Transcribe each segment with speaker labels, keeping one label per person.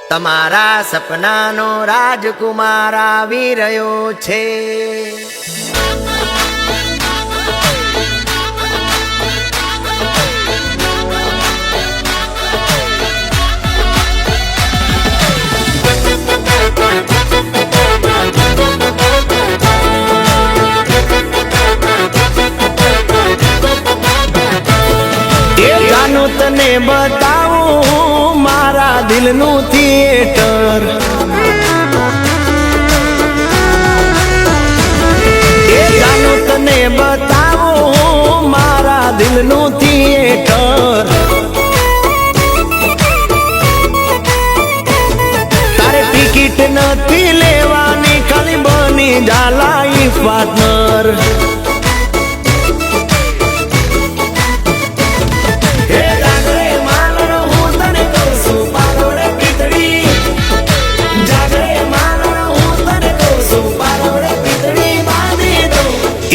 Speaker 1: તમારા સપનાનો રાજકુમાર આવી રહ્યો છે। તને બતાવું મારા દિલનું થિયેટર, એ જાનું તને બતાવું મારા દિલનું થિયેટર। તારે ટિકિટ નથી લેવાની, ખાલી બની જા લાઈફ પાર્ટનર।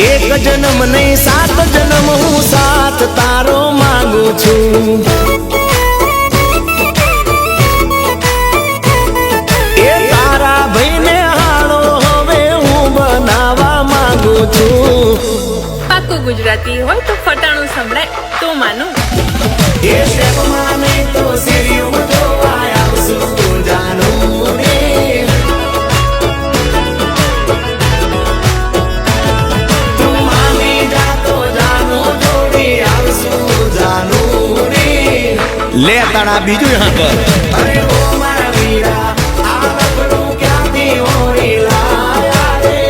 Speaker 1: एक जन्म नहीं 7 जन्म हूँ साथ तारो मांगू छू। ए तारा भाई ने हालो हवे हूँ बनावा मांगू छू।
Speaker 2: पाकू गुजराती हो तो फटाणु संभळाय तो मानू।
Speaker 1: ए स्टेप माने तो सीरियो तो आया सु जानू रे। ले ताड़ा बीजू यहाँ कर। अरे ओ मारा वीरा आ लखनऊ क्या दी होरी लाया रे।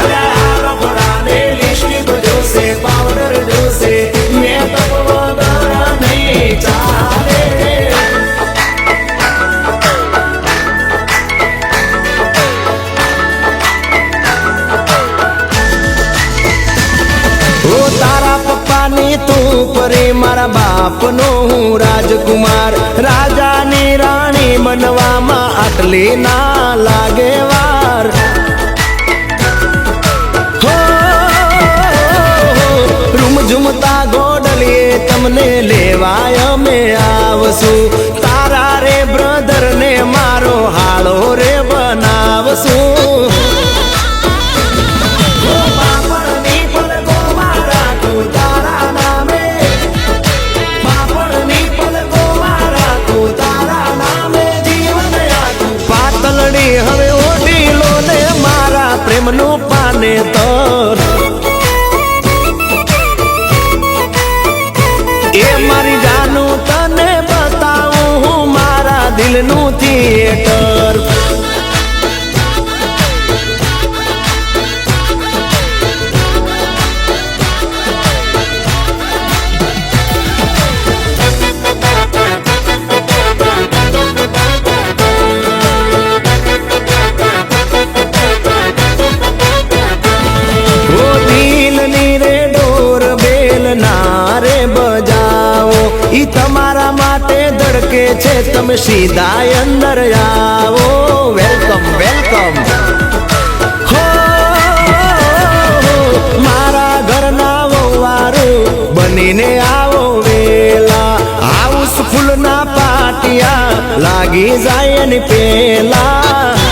Speaker 1: अरे आ लखड़ा ने लिपस्टिक जो से पाउडर जो से मेकअप वगैरह नहीं चाहे। तू परे मारा बाप नो हूँ राजकुमार, राजा ने रानी बनवा मा आटली ना लागे वार। हो रूम झुमता गोडलिए तमने लेवाय में आवसू। तारा रे ब्रदर ने मारो हालो रे बनावसू। હવે ઓઢીલો ને મારા પ્રેમનું પાને તર। એ મારી જાનું તને બતાવું હું મારા દિલનું થિયેટર। તમારા માટે ધડકે છે તમે સીધા અંદર આવો। વેલકમ વેલકમ હો મારા ઘરના વવારું બનીને આવો વેલા। હાઉસફુલ ના પાટિયા લાગી જાય ને પેલા।